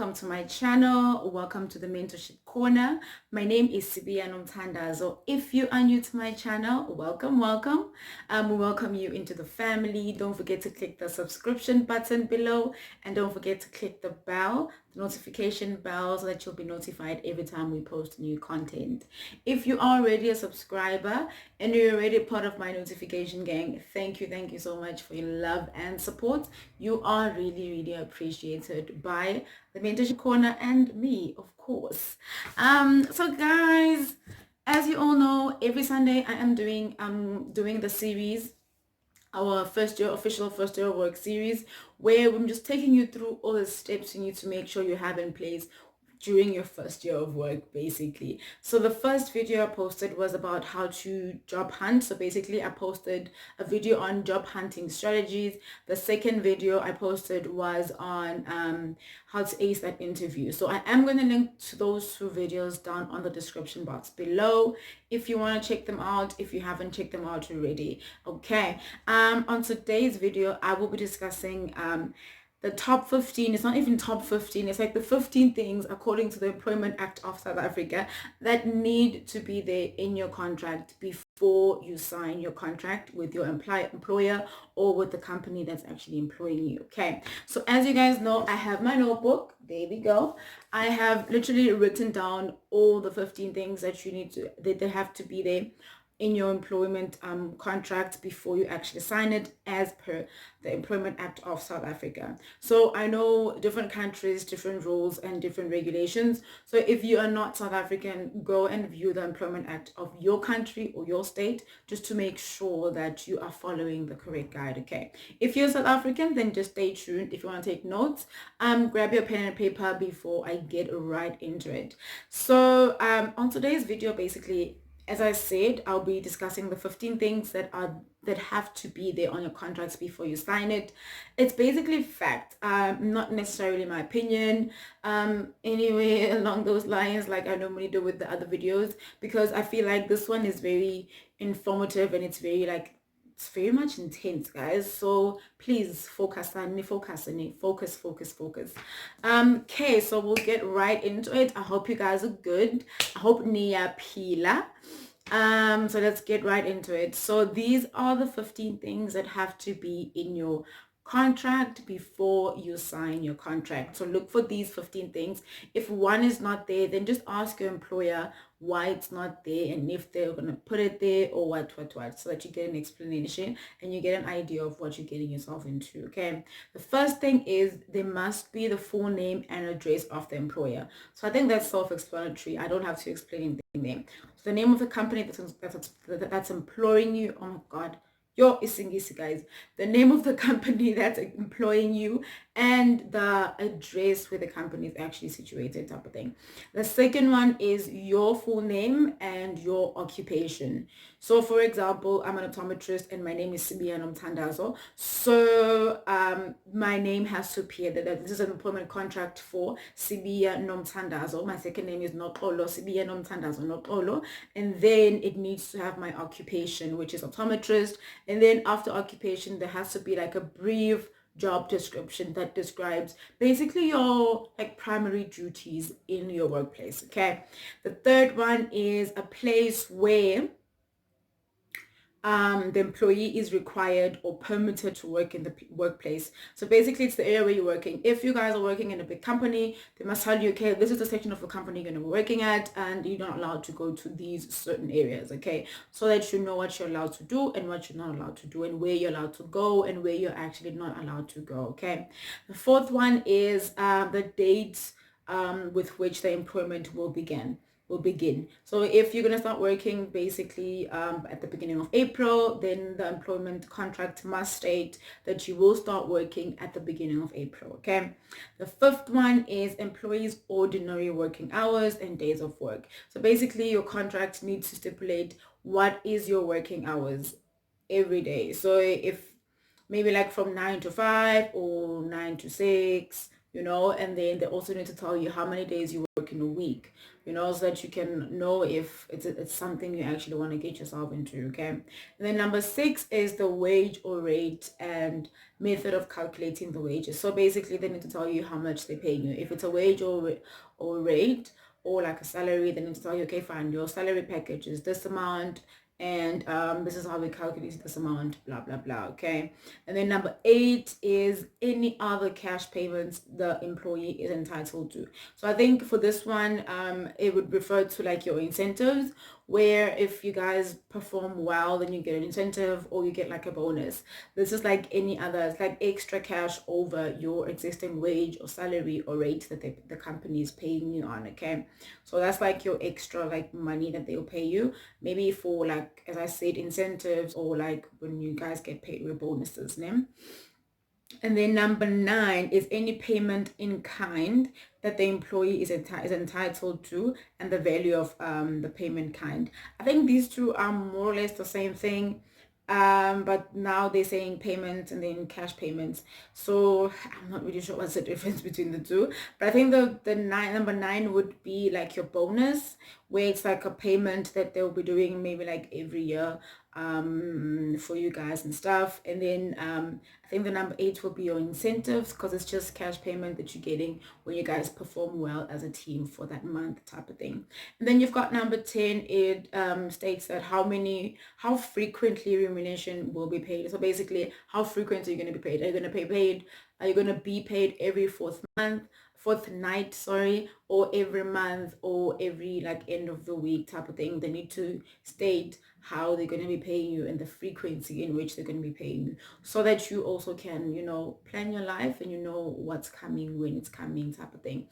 welcome to my channel. Welcome to the Mentorship Corner. My name is Sibiya Nomthandazo. If you are new to my channel, welcome. We welcome you into the family. Don't forget to click the subscription button below, and don't forget to click the bell, the notification bell, so that you'll be notified every time we post new content. If you are already a subscriber and you're already part of my notification gang, thank you so much for your love and support. You are really appreciated by the Mentorship Corner and me, of course. So guys, as you all know, every Sunday I am doing the series, our official first year of work series, where I'm just taking you through all the steps you need to make sure you have in place during your first year of work, basically. So the first video I posted was about how to job hunt. So basically I posted a video on job hunting strategies. The second video I posted was on how to ace that interview. So I am going to link to those two videos down on the description box below if you want to check them out, if you haven't checked them out already. Okay, on today's video I will be discussing the top 15. It's not even top 15, it's like the 15 things according to the Employment Act of South Africa that need to be there in your contract before you sign your contract with your employer or with the company that's actually employing you. Okay, so as you guys know, I have my notebook. There we go. I have literally written down all the 15 things that you need to, that they have to be there in your employment contract before you actually sign it, as per the Employment Act of South Africa. So I know different countries, different rules and different regulations. So if you are not South African, go and view the Employment Act of your country or your state, just to make sure that you are following the correct guide. Okay, if you're South African, then just stay tuned. If you want to take notes, grab your pen and paper before I get right into it. So on today's video, basically, as I said, I'll be discussing the 15 things that have to be there on your contracts before you sign it. It's basically fact, not necessarily my opinion. Anyway, along those lines, like I normally do with the other videos, because I feel like this one is very informative and it's very much intense, guys. So please focus on me, focus. Okay, so we'll get right into it. I hope you guys are good. I hope niya pila. So let's get right into it. So these are the 15 things that have to be in your contract before you sign your contract. So look for these 15 things. If one is not there, then just ask your employer why it's not there and if they're going to put it there or what, so that you get an explanation and you get an idea of what you're getting yourself into. Okay, the first thing is there must be the full name and address of the employer. So I think that's self-explanatory. I don't have to explain anything there. So the name of the company that's employing you. Oh my god, yo, isingisi, guys. The name of the company that's employing you and the address where the company is actually situated, type of thing. The second one is your full name and your occupation. So for example, I'm an optometrist and my name is Sibiya Nomthandazo. So my name has to appear that this is an employment contract for Sibiya Nomthandazo. My second name is Noxolo, Sibiya Nomthandazo Noxolo, and then it needs to have my occupation, which is optometrist. And then after occupation, there has to be like a brief job description that describes basically your primary duties in your workplace. Okay, the third one is a place where the employee is required or permitted to work in the workplace. So basically it's the area where you're working. If you guys are working in a big company, they must tell you, okay, this is the section of the company you're going to be working at and you're not allowed to go to these certain areas. Okay, so that you know what you're allowed to do and what you're not allowed to do and where you're allowed to go and where you're actually not allowed to go. Okay, the fourth one is the dates with which the employment will begin. So if you're going to start working basically at the beginning of April, then the employment contract must state that you will start working at the beginning of April. Okay, the fifth one is employees' ordinary working hours and days of work. So basically your contract needs to stipulate what is your working hours every day. So if maybe like from 9 to 5 or 9 to 6, and then they also need to tell you how many days you work in a week, so that you can know if it's something you actually want to get yourself into, okay? And then number 6 is the wage or rate and method of calculating the wages. So basically they need to tell you how much they're paying you. If it's a wage or rate or like a salary, they need to tell you, okay, fine, your salary package is this amount, and this is how we calculate this amount, blah blah blah, okay? And then number 8 is any other cash payments the employee is entitled to. So I think for this one, it would refer to like your incentives, where if you guys perform well, then you get an incentive or you get like a bonus. This is like any other, it's like extra cash over your existing wage or salary or rate that the company is paying you on, okay? So that's like your extra like money that they'll pay you, maybe for like, as I said, incentives, or like when you guys get paid with bonuses, né? And then number 9 is any payment in kind that the employee is entitled to, and the value of the payment kind. I think these two are more or less the same thing, but now they're saying payments and then cash payments. So I'm not really sure what's the difference between the two. But I think the number 9 would be like your bonus, where it's like a payment that they'll be doing maybe like every year for you guys and stuff. And then I think the number 8 will be your incentives, because it's just cash payment that you're getting when you guys perform well as a team for that month, type of thing. And then you've got number 10. It states that how frequently remuneration will be paid. So basically, how frequent are you going to be paid? Are you going to be paid every fortnight, sorry, or every month, or every like end of the week type of thing? They need to state how they're going to be paying you and the frequency in which they're going to be paying you, so that you also can, plan your life and you know what's coming when it's coming, type of thing.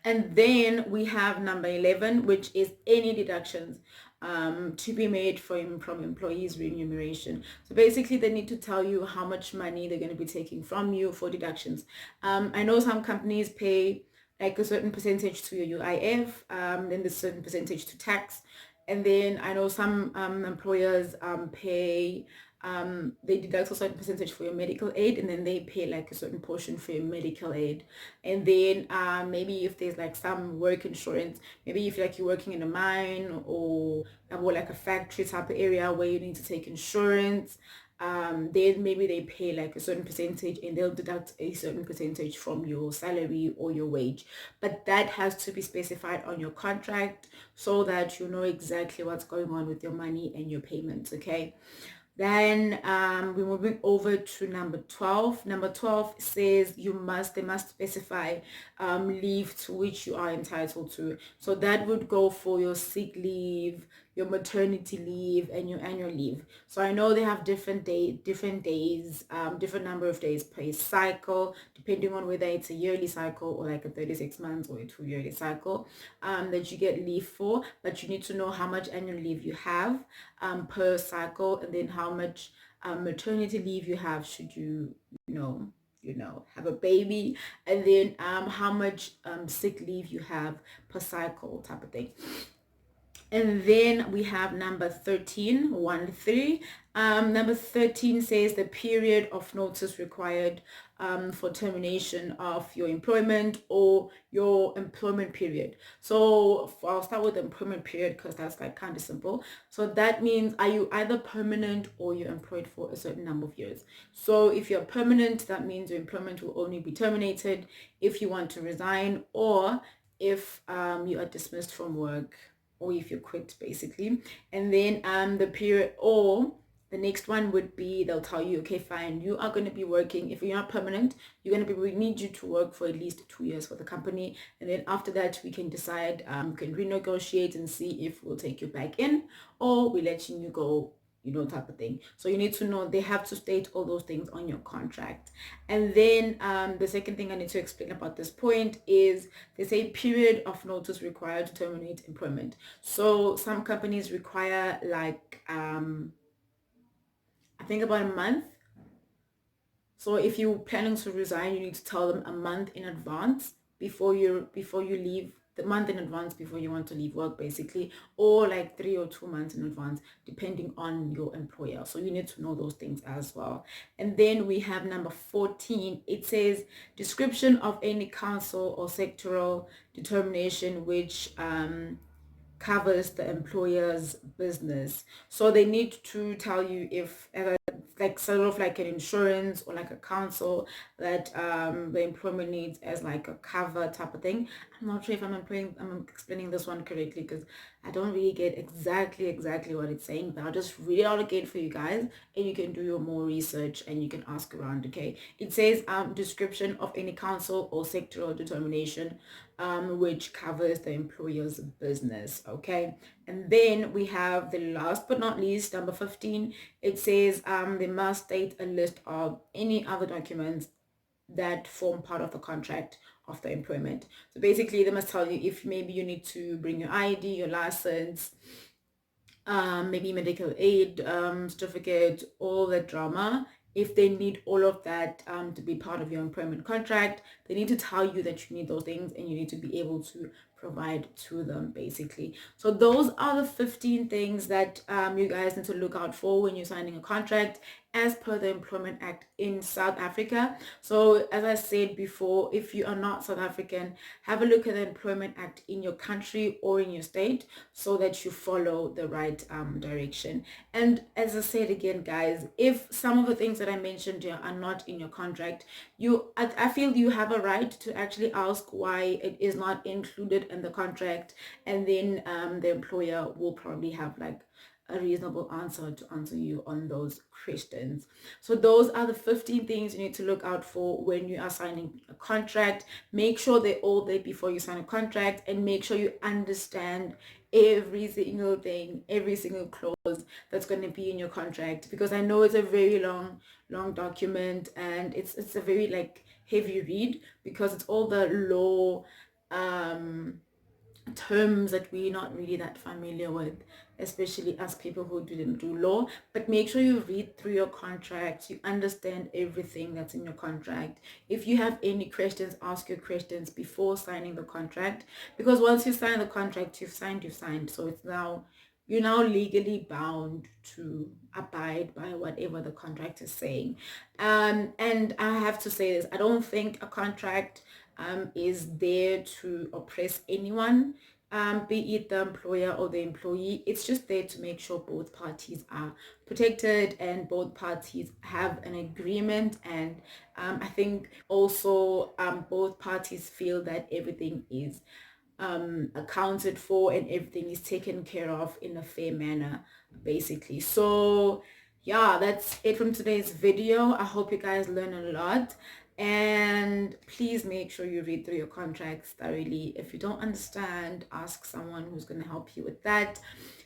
And then we have number 11, which is any deductions to be made from employees' remuneration. So basically, they need to tell you how much money they're going to be taking from you for deductions. I know some companies pay like a certain percentage to your UIF, then there's a certain percentage to tax. And then I know some employers pay, they deduct a certain percentage for your medical aid, and then they pay like a certain portion for your medical aid. And then maybe if there's like some work insurance, maybe if like you're working in a mine or like a factory type of area where you need to take insurance, then maybe they pay like a certain percentage and they'll deduct a certain percentage from your salary or your wage. But that has to be specified on your contract, so that you know exactly what's going on with your money and your payments, okay? Then we're moving over to number 12. Number 12 says they must specify leave to which you are entitled to. So that would go for your sick leave, your maternity leave, and your annual leave. So I know they have different days, different number of days per cycle, depending on whether it's a yearly cycle or like a 36 months or a 2-yearly cycle that you get leave for. But you need to know how much annual leave you have per cycle, and then how much maternity leave you have should you have a baby, and then how much sick leave you have per cycle, type of thing. And then we have number 13, 1-3. Number 13 says the period of notice required for termination of your employment or your employment period. So I'll start with the employment period because that's like kind of simple. So that means, are you either permanent or you're employed for a certain number of years? So if you're permanent, that means your employment will only be terminated if you want to resign, or if you are dismissed from work, or if you quit, basically. And then the period, or the next one would be, they'll tell you, okay, fine, you are going to be working, if you're not permanent, we need you to work for at least 2 years for the company. And then after that, we can decide, we can renegotiate and see if we'll take you back in, or we're letting you go, type of thing. So you need to know, they have to state all those things on your contract. And then the second thing I need to explain about this point is they say period of notice required to terminate employment. So some companies require like I think about a month. So if you're planning to resign, you need to tell them a month in advance before you leave the month in advance before you want to leave work, basically, or like 3 or 2 months in advance, depending on your employer. So you need to know those things as well. And then we have number 14. It says description of any council or sectoral determination which covers the employer's business. So they need to tell you if like sort of like an insurance or like a council that the employment needs as like a cover type of thing. I'm not sure if I'm explaining this one correctly, because I don't really get exactly what it's saying, but I'll just read it out again for you guys, and you can do your more research and you can ask around. Okay, it says description of any council or sectoral determination which covers the employer's business. Okay, and then we have the last but not least, number 15. It says they must state a list of any other documents that form part of the contract of the employment. So basically they must tell you if maybe you need to bring your ID, your license, maybe medical aid certificate, all that drama. If they need all of that to be part of your employment contract, they need to tell you that you need those things, and you need to be able to provide to them, basically. So those are the 15 things that you guys need to look out for when you're signing a contract as per the Employment Act in South Africa. So as I said before, if you are not South African, have a look at the Employment Act in your country or in your state so that you follow the right direction. And as I said again, guys, if some of the things that I mentioned here are not in your contract, I feel you have a right to actually ask why it is not included in the contract, and then the employer will probably have like a reasonable answer to answer you on those questions. So those are the 15 things you need to look out for when you are signing a contract. Make sure they're all there before you sign a contract, and make sure you understand every single thing, every single clause that's going to be in your contract, because I know it's a very long document, and it's a very like heavy read, because it's all the law terms that we're not really that familiar with, especially as people who didn't do law. But make sure you read through your contract, you understand everything that's in your contract. If you have any questions, ask your questions before signing the contract, because once you sign the contract, you've signed. So you're now legally bound to abide by whatever the contract is saying. And I have to say this, I don't think a contract is there to oppress anyone, be it the employer or the employee. It's just there to make sure both parties are protected and both parties have an agreement. And I think also both parties feel that everything is accounted for and everything is taken care of in a fair manner, basically. So yeah, that's it from today's video. I hope you guys learn a lot, and please make sure you read through your contracts thoroughly. If you don't understand, ask someone who's going to help you with that.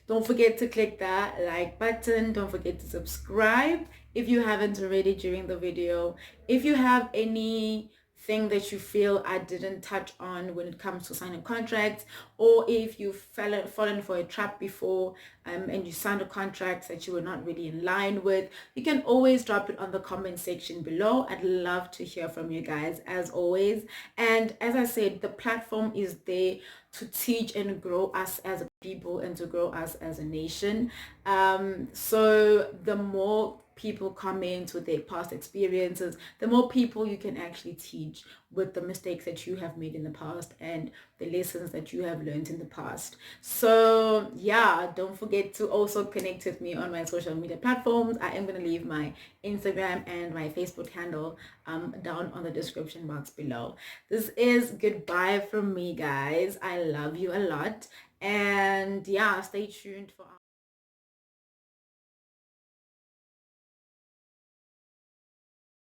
Don't forget to click that like button. Don't forget to subscribe if you haven't already during the video. If you have any thing that you feel I didn't touch on when it comes to signing contracts, or if you've fallen for a trap before and you signed a contract that you were not really in line with, you can always drop it on the comment section below. I'd love to hear from you guys, as always. And as I said, the platform is there to teach and grow us as a people and to grow us as a nation. So the more people comment with their past experiences, the more people you can actually teach with the mistakes that you have made in the past and the lessons that you have learned in the past. So yeah, don't forget to also connect with me on my social media platforms. I am going to leave my Instagram and my Facebook handle down on the description box below. This is goodbye from me, guys. I love you a lot, and yeah, stay tuned for